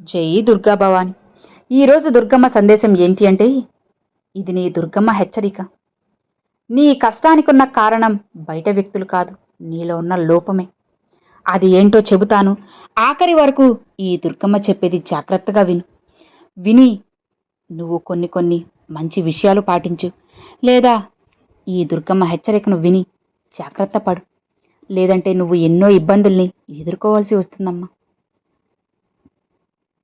జై దుర్గా భవాని. ఈరోజు దుర్గమ్మ సందేశం ఏంటి అంటే, ఇది నీ దుర్గమ్మ హెచ్చరిక. నీ కష్టానికున్న కారణం బయట వ్యక్తులు కాదు, నీలో ఉన్న లోపమే. అది ఏంటో చెబుతాను. ఆఖరి వరకు ఈ దుర్గమ్మ చెప్పేది జాగ్రత్తగా విను. విని నువ్వు కొన్ని కొన్ని మంచి విషయాలు పాటించు, లేదా ఈ దుర్గమ్మ హెచ్చరికను విని జాగ్రత్త పడు. లేదంటే నువ్వు ఎన్నో ఇబ్బందుల్ని ఎదుర్కోవాల్సి వస్తుందమ్మా.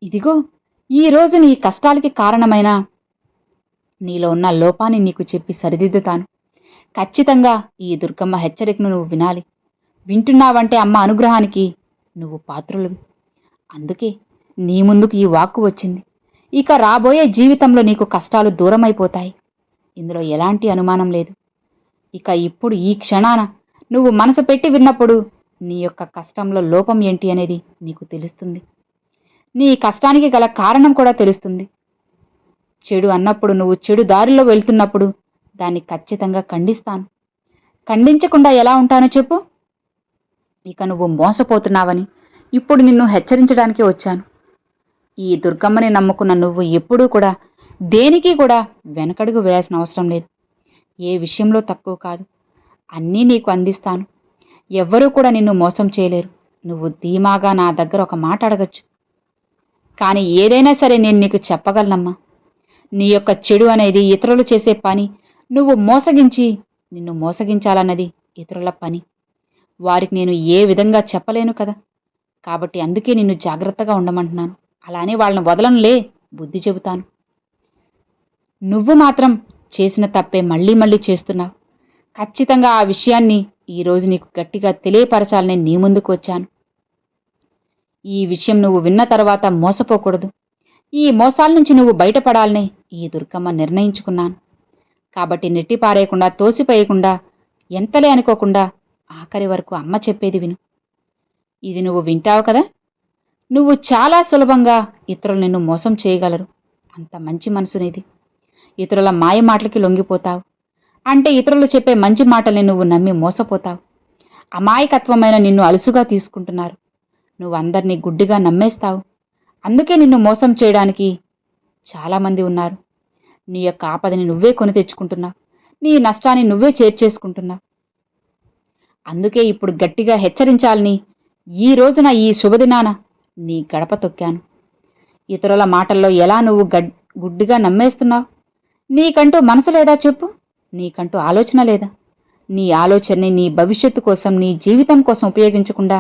ఇదిగో, ఈరోజు నీ కష్టాలకి కారణమైన నీలో ఉన్న లోపాన్ని నీకు చెప్పి సరిదిద్దుతాను. ఖచ్చితంగా ఈ దుర్గమ్మ హెచ్చరికను నువ్వు వినాలి. వింటున్నావంటే అమ్మ అనుగ్రహానికి నువ్వు పాత్రులవి. అందుకే నీ ముందుకు ఈ వాక్కు వచ్చింది. ఇక రాబోయే జీవితంలో నీకు కష్టాలు దూరమైపోతాయి. ఇందులో ఎలాంటి అనుమానం లేదు. ఇక ఇప్పుడు ఈ క్షణాన నువ్వు మనసు పెట్టి విన్నప్పుడు నీ యొక్క కష్టంలో లోపం ఏంటి అనేది నీకు తెలుస్తుంది. నీ కష్టానికి గల కారణం కూడా తెలుస్తుంది. చెడు అన్నప్పుడు నువ్వు చెడు దారిలో వెళ్తున్నప్పుడు దాన్ని ఖచ్చితంగా ఖండిస్తాను. ఖండించకుండా ఎలా ఉంటానో చెప్పు. ఇక నువ్వు మోసపోతున్నావని ఇప్పుడు నిన్ను హెచ్చరించడానికి వచ్చాను. ఈ దుర్గమ్మని నమ్ముకున్న నువ్వు ఎప్పుడూ కూడా దేనికి కూడా వెనకడుగు వేయాల్సిన అవసరం లేదు. ఏ విషయంలో తక్కువ కాదు. అన్నీ నీకు అందిస్తాను. ఎవ్వరూ కూడా నిన్ను మోసం చేయలేరు. నువ్వు ధీమాగా నా దగ్గర ఒక మాట అడగచ్చు. కానీ ఏదైనా సరే నేను నీకు చెప్పగలనమ్మా. నీ యొక్క చెడు అనేది ఇతరులు చేసే పని. నువ్వు మోసగించి నిన్ను మోసగించాలన్నది ఇతరుల పని. వారికి నేను ఏ విధంగా చెప్పలేను కదా. కాబట్టి అందుకే నిన్ను జాగ్రత్తగా ఉండమంటున్నాను. అలానే వాళ్ళని వదలనులే, బుద్ధి చెబుతాను. నువ్వు మాత్రం చేసిన తప్పే మళ్ళీ మళ్ళీ చేస్తున్నావు. ఖచ్చితంగా ఆ విషయాన్ని ఈరోజు నీకు గట్టిగా తెలియపరచాలని నీ ముందుకు వచ్చాను. ఈ విషయం నువ్వు విన్న తర్వాత మోసపోకూడదు. ఈ మోసాల నుంచి నువ్వు బయటపడాలని ఈ దుర్గమ్మ నిర్ణయించుకున్నాను. కాబట్టి నెట్టిపారేయకుండా, తోసిపేయకుండా, ఎంతలే అనుకోకుండా ఆఖరి వరకు అమ్మ చెప్పేది విను. ఇది నువ్వు వింటావు కదా. నువ్వు చాలా సులభంగా ఇతరులు నిన్ను మోసం చేయగలరు. అంత మంచి మనసు నీది. ఇతరుల మాయ మాటలకి లొంగిపోతావు. అంటే ఇతరులు చెప్పే మంచి మాటల్ని నువ్వు నమ్మి మోసపోతావు. అమాయకత్వమైన నిన్ను అలుసుగా తీసుకుంటున్నారు. నువ్వు అందరినీ గుడ్డిగా నమ్మేస్తావు. అందుకే నిన్ను మోసం చేయడానికి చాలామంది ఉన్నారు. నీ యొక్క ఆపదని నువ్వే కొని తెచ్చుకుంటున్నావు. నీ నష్టాన్ని నువ్వే చేర్చేసుకుంటున్నావు. అందుకే ఇప్పుడు గట్టిగా హెచ్చరించాలని ఈ రోజున ఈ శుభదినాన నీ గడప తొక్కాను. ఇతరుల మాటల్లో ఎలా నువ్వు గుడ్డిగా నమ్మేస్తున్నావు? నీకంటూ మనసు లేదా చెప్పు? నీకంటూ ఆలోచన లేదా? నీ ఆలోచనని నీ భవిష్యత్తు కోసం, నీ జీవితం కోసం ఉపయోగించకుండా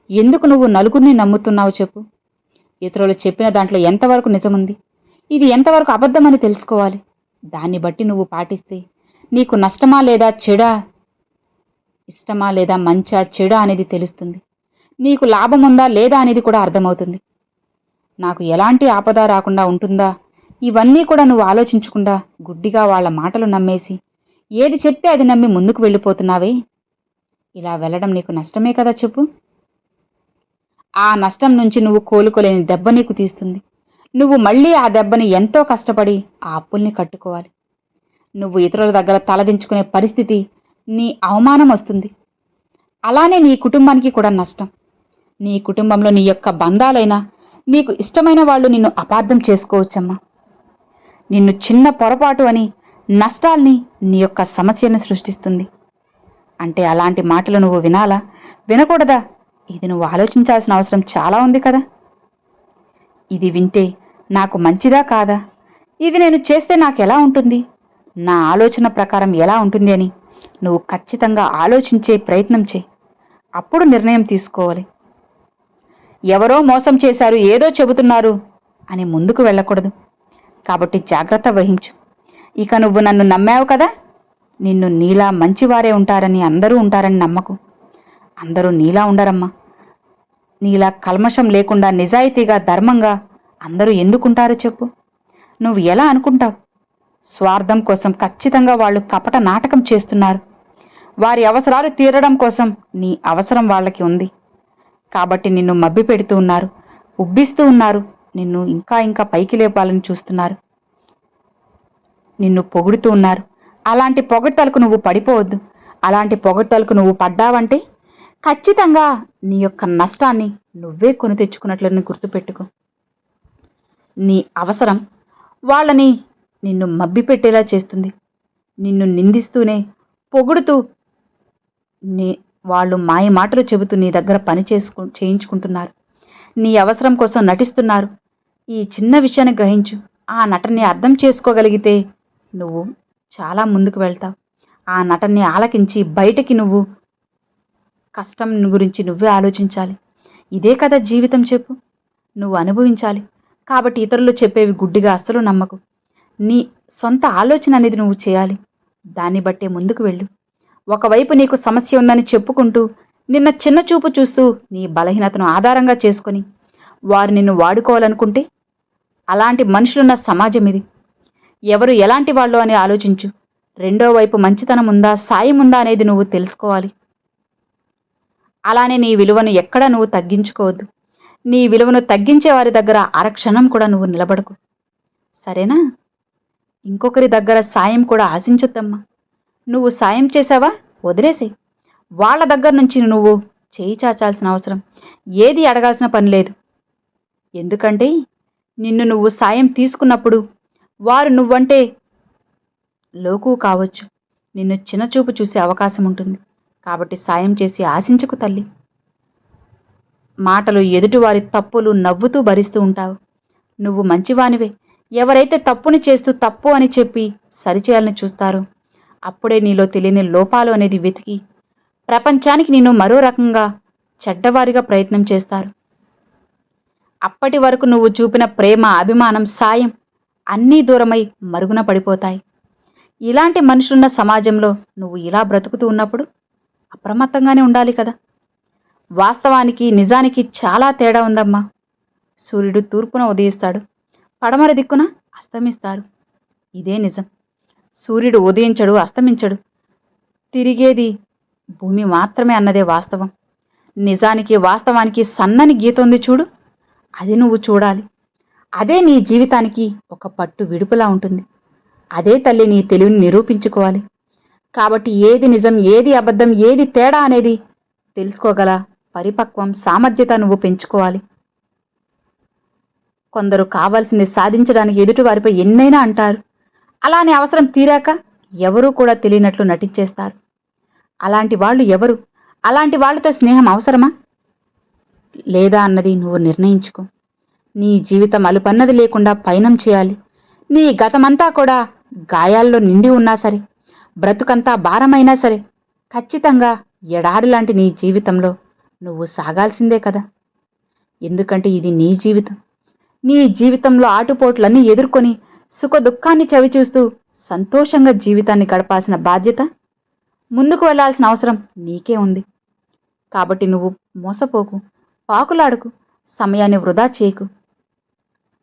ఎందుకు నువ్వు నలుగురిని నమ్ముతున్నావు చెప్పు? ఇతరులు చెప్పిన దాంట్లో ఎంతవరకు నిజముంది, ఇది ఎంతవరకు అబద్ధమని తెలుసుకోవాలి. దాన్ని బట్టి నువ్వు పాటిస్తే నీకు నష్టమా లేదా చెడా, ఇష్టమా లేదా మంచా చెడా అనేది తెలుస్తుంది. నీకు లాభముందా లేదా అనేది కూడా అర్థమవుతుంది. నాకు ఎలాంటి ఆపద రాకుండా ఉంటుందా, ఇవన్నీ కూడా నువ్వు ఆలోచించకుండా గుడ్డిగా వాళ్ళ మాటలు నమ్మేసి ఏది చెప్తే అది నమ్మి ముందుకు వెళ్ళిపోతున్నావే. ఇలా వెళ్ళడం నీకు నష్టమే కదా చెప్పు. ఆ నష్టం నుంచి నువ్వు కోలుకోలేని దెబ్బ నీకు తీస్తుంది. నువ్వు మళ్ళీ ఆ దెబ్బని ఎంతో కష్టపడి ఆ అప్పుల్ని కట్టుకోవాలి. నువ్వు ఇతరుల దగ్గర తలదించుకునే పరిస్థితి, నీ అవమానం వస్తుంది. అలానే నీ కుటుంబానికి కూడా నష్టం. నీ కుటుంబంలో నీ యొక్క బంధాలైనా, నీకు ఇష్టమైన వాళ్ళు నిన్ను అపార్థం చేసుకోవచ్చమ్మా. నిన్ను చిన్న పొరపాటు అని నష్టాల్ని, నీ యొక్క సమస్యను సృష్టిస్తుంది. అంటే అలాంటి మాటలు నువ్వు వినాలా, వినకూడదా? ఇది నువ్వు ఆలోచించాల్సిన అవసరం చాలా ఉంది కదా. ఇది వింటే నాకు మంచిదా కాదా, ఇది నేను చేస్తే నాకు ఎలా ఉంటుంది, నా ఆలోచన ప్రకారం ఎలా ఉంటుంది అని నువ్వు ఖచ్చితంగా ఆలోచించే ప్రయత్నం చేయి. అప్పుడు నిర్ణయం తీసుకోవాలి. ఎవరో మోసం చేశారు, ఏదో చెబుతున్నారు అని ముందుకు వెళ్ళకూడదు. కాబట్టి జాగ్రత్త వహించు. ఇక నువ్వు నన్ను నమ్మావు కదా. నిన్ను నీలా మంచివారే ఉంటారని, అందరూ ఉంటారని నమ్మకు. అందరూ నీలా ఉండరమ్మా. నీలా కల్మషం లేకుండా, నిజాయితీగా, ధర్మంగా అందరూ ఎందుకుంటారో చెప్పు. నువ్వు ఎలా అనుకుంటావు? స్వార్థం కోసం ఖచ్చితంగా వాళ్ళు కపట నాటకం చేస్తున్నారు. వారి అవసరాలు తీరడం కోసం నీ అవసరం వాళ్ళకి ఉంది. కాబట్టి నిన్ను మభ్య పెడుతూ ఉన్నారు, ఉబ్బిస్తూ ఉన్నారు. నిన్ను ఇంకా ఇంకా పైకి లేపాలని చూస్తున్నారు. నిన్ను పొగుడుతూ ఉన్నారు. అలాంటి పొగడ్తలకు నువ్వు పడిపోవద్దు. అలాంటి పొగడ్తలకు నువ్వు పడ్డావంటే ఖచ్చితంగా నీ యొక్క నష్టాన్ని నువ్వే కొని తెచ్చుకున్నట్లని గుర్తుపెట్టుకో. నీ అవసరం వాళ్ళని నిన్ను మభ్యపెట్టేలా చేస్తుంది. నిన్ను నిందిస్తూనే, పొగుడుతూ నీ వాళ్ళు మాయ మాటలు చెబుతూ నీ దగ్గర పని చేయించుకుంటున్నారు. నీ అవసరం కోసం నటిస్తున్నారు. ఈ చిన్న విషయాన్ని గ్రహించు. ఆ నటనని అర్థం చేసుకోగలిగితే నువ్వు చాలా ముందుకు వెళ్తావు. ఆ నటనని ఆలకించి బయటకి నువ్వు కష్టం గురించి నువ్వే ఆలోచించాలి. ఇదే కదా జీవితం చెప్పు. నువ్వు అనుభవించాలి. కాబట్టి ఇతరులు చెప్పేవి గుడ్డిగా అస్సలు నమ్మకు. నీ సొంత ఆలోచన అనేది నువ్వు చేయాలి. దాన్ని బట్టే ముందుకు వెళ్ళు. ఒకవైపు నీకు సమస్య ఉందని చెప్పుకుంటూ నిన్న చిన్న చూపు చూస్తూ నీ బలహీనతను ఆధారంగా చేసుకొని వారు నిన్ను వాడుకోవాలనుకుంటే అలాంటి మనుషులున్న సమాజం ఇది. ఎవరు ఎలాంటి వాళ్ళు అని ఆలోచించు. రెండో వైపు మంచితనం ఉందా, సాయం ఉందా అనేది నువ్వు తెలుసుకోవాలి. అలానే నీ విలువను ఎక్కడా నువ్వు తగ్గించుకోవద్దు. నీ విలువను తగ్గించే వారి దగ్గర అరక్షణం కూడా నువ్వు నిలబడకు. సరేనా? ఇంకొకరి దగ్గర సాయం కూడా ఆశించొద్దమ్మా. నువ్వు సాయం చేసావా, వదిలేసేయ్. వాళ్ళ దగ్గర నుంచి నువ్వు చేయి చాచాల్సిన అవసరం, ఏది అడగాల్సిన పని లేదు. ఎందుకంటే నిన్ను నువ్వు సాయం తీసుకున్నప్పుడు వారు నువ్వంటే లోకు కావచ్చు, నిన్ను చిన్నచూపు చూసే అవకాశం ఉంటుంది. కాబట్టి సాయం చేసి ఆశించకు తల్లి. మాటలు ఎదుటివారి తప్పులు నవ్వుతూ భరిస్తూ ఉంటావు. నువ్వు మంచివానివే. ఎవరైతే తప్పుని చేస్తూ తప్పు అని చెప్పి సరిచేయాలని చూస్తారో అప్పుడే నీలో తెలియని లోపాలు అనేది వెతికి ప్రపంచానికి నిన్ను మరో రకంగా చెడ్డవారిగా ప్రయత్నం చేస్తారు. అప్పటి వరకు నువ్వు చూపిన ప్రేమ, అభిమానం, సాయం అన్నీ దూరమై మరుగున పడిపోతాయి. ఇలాంటి మనుషులున్న సమాజంలో నువ్వు ఇలా బ్రతుకుతూ ఉన్నప్పుడు అప్రమత్తంగానే ఉండాలి కదా. వాస్తవానికి నిజానికి చాలా తేడా ఉందమ్మా. సూర్యుడు తూర్పున ఉదయిస్తాడు, పడమర దిక్కున అస్తమిస్తారు. ఇదే నిజం. సూర్యుడు ఉదయించడు, అస్తమించడు. తిరిగేది భూమి మాత్రమే అన్నదే వాస్తవం. నిజానికి వాస్తవానికి సన్నని గీత ఉంది చూడు, అది నువ్వు చూడాలి. అదే నీ జీవితానికి ఒక పట్టు విడుపులా ఉంటుంది. అదే తల్లి నీ తెలివిని నిరూపించుకోవాలి. కాబట్టి ఏది నిజం, ఏది అబద్ధం, ఏది తేడా అనేది తెలుసుకోగల పరిపక్వం, సామర్థ్యత నువ్వు పెంచుకోవాలి. కొందరు కావాల్సింది సాధించడానికి ఎదుటివారిపై ఎన్నైనా అంటారు. అలానే అవసరం తీరాక ఎవరూ కూడా తెలియనట్లు నటించేస్తారు. అలాంటి వాళ్ళు ఎవరు? అలాంటి వాళ్ళతో స్నేహం అవసరమా లేదా అన్నది నువ్వు నిర్ణయించుకో. నీ జీవితం అలుపన్నది లేకుండా పయనం చేయాలి. నీ గతమంతా కూడా గాయాల్లో నిండి ఉన్నా సరే, బ్రతుకంతా భారమైనా సరే, ఖచ్చితంగా ఎడారి లాంటి నీ జీవితంలో నువ్వు సాగాల్సిందే కదా. ఎందుకంటే ఇది నీ జీవితం. నీ జీవితంలో ఆటుపోట్లన్నీ ఎదుర్కొని సుఖ దుఃఖాన్ని చవిచూస్తూ సంతోషంగా జీవితాన్ని గడపాల్సిన బాధ్యత, ముందుకు వెళ్లాల్సిన అవసరం నీకే ఉంది. కాబట్టి నువ్వు మోసపోకు, పాకులాడుకు, సమయాన్ని వృధా చేయకు.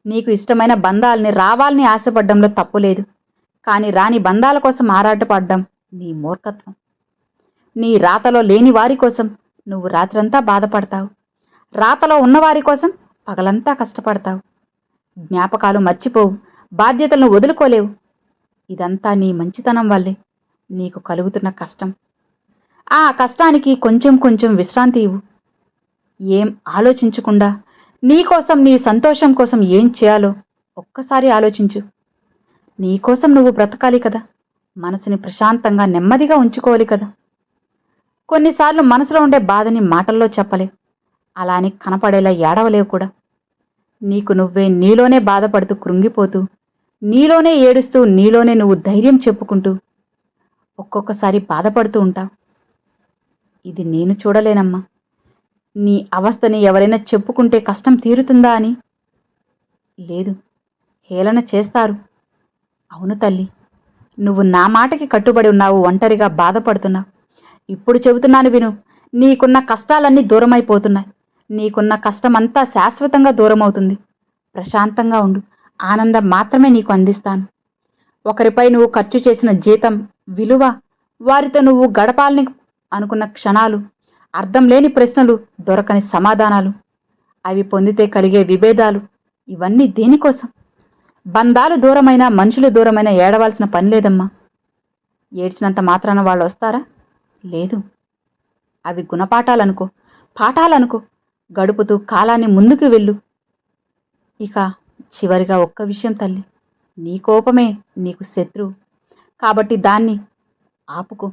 నీకు ఇష్టమైన బంధాలని రావాలని ఆశపడ్డంలో తప్పులేదు. కానీ రాని బంధాల కోసం ఆరాటపడ్డం నీ మూర్ఖత్వం. నీ రాతలో లేని వారి కోసం నువ్వు రాత్రంతా బాధపడతావు. రాతలో ఉన్నవారి కోసం పగలంతా కష్టపడతావు. జ్ఞాపకాలు మర్చిపోవు, బాధ్యతలను వదులుకోలేవు. ఇదంతా నీ మంచితనం వల్లే నీకు కలుగుతున్న కష్టం. ఆ కష్టానికి కొంచెం కొంచెం విశ్రాంతి ఇవ్వు. ఏం ఆలోచించకుండా నీకోసం, నీ సంతోషం కోసం ఏం చేయాలో ఒక్కసారి ఆలోచించు. నీకోసం నువ్వు బ్రతకాలి కదా. మనసుని ప్రశాంతంగా, నెమ్మదిగా ఉంచుకోవాలి కదా. కొన్నిసార్లు మనసులో ఉండే బాధని మాటల్లో చెప్పలేవు. అలా అని కనపడేలా ఏడవలేవు కూడా. నీకు నువ్వే నీలోనే బాధపడుతూ కృంగిపోతూ, నీలోనే ఏడుస్తూ, నీలోనే నువ్వు ధైర్యం చెప్పుకుంటూ ఒక్కొక్కసారి బాధపడుతూ ఉంటావు. ఇది నేను చూడలేనమ్మా. నీ అవస్థని ఎవరైనా చెప్పుకుంటే కష్టం తీరుతుందా అని? లేదు, హేళన చేస్తారు. అవును తల్లి, నువ్వు నా మాటకి కట్టుబడి ఉన్నావు, ఒంటరిగా బాధపడుతున్నావు. ఇప్పుడు చెబుతున్నాను విను. నీకున్న కష్టాలన్నీ దూరమైపోతున్నాయి. నీకున్న కష్టమంతా శాశ్వతంగా దూరమవుతుంది. ప్రశాంతంగా ఉండు. ఆనందం మాత్రమే నీకు అందిస్తాను. ఒకరిపై నువ్వు ఖర్చు చేసిన జీతం, విలువ, వారితో నువ్వు గడపాలని అనుకున్న క్షణాలు, అర్థం లేని ప్రశ్నలు, దొరకని సమాధానాలు, అవి పొందితే కలిగే విభేదాలు, ఇవన్నీ దేనికోసం? బంధాలు దూరమైన, మనుషులు దూరమైన ఏడవలసిన పని లేదమ్మా. ఏడ్చినంత మాత్రాన వాళ్ళు వస్తారా? లేదు. అవి గుణపాఠాలనుకో, పాఠాలనుకో. గడుపుతూ కాలాన్ని ముందుకు వెళ్ళు. ఇక చివరిగా ఒక్క విషయం తల్లి, నీ కోపమే నీకు శత్రువు. కాబట్టి దాన్ని ఆపుకో.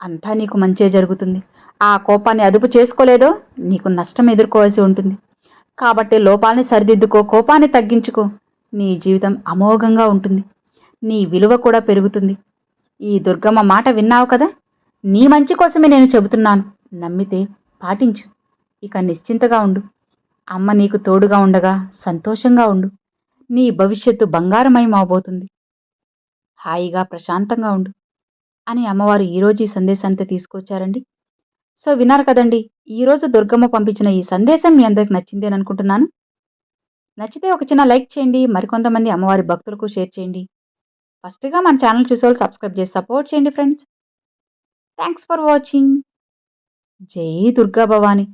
అంతా నీకు మంచే జరుగుతుంది. ఆ కోపాన్ని అదుపు చేసుకోలేదో నీకు నష్టం ఎదుర్కోవాల్సి ఉంటుంది. కాబట్టి లోపాలని సరిదిద్దుకో, కోపాన్ని తగ్గించుకో. నీ జీవితం అమోఘంగా ఉంటుంది. నీ విలువ కూడా పెరుగుతుంది. ఈ దుర్గమ్మ మాట విన్నావు కదా? నీ మంచి కోసమే నేను చెబుతున్నాను. నమ్మితే పాటించు. ఇక నిశ్చింతగా ఉండు. అమ్మ నీకు తోడుగా ఉండగా సంతోషంగా ఉండు. నీ భవిష్యత్తు బంగారమయమవబోతుంది. హాయిగా ప్రశాంతంగా ఉండు అని అమ్మవారు ఈరోజు ఈ సందేశాన్ని తీసుకొచ్చారండి. సో విన్నారు కదండి, ఈరోజు దుర్గమ్మ పంపించిన ఈ సందేశం మీ అందరికి నచ్చింది అని అనుకుంటున్నాను. నచ్చితే ఒక చిన్న లైక్ చేయండి. మరికొంతమంది అమ్మవారి భక్తులకు షేర్ చేయండి. ఫస్ట్గా మన ఛానల్ చూసేవాళ్ళు సబ్స్క్రైబ్ చేసి సపోర్ట్ చేయండి ఫ్రెండ్స్. Thanks for watching. జై దుర్గా భవాని.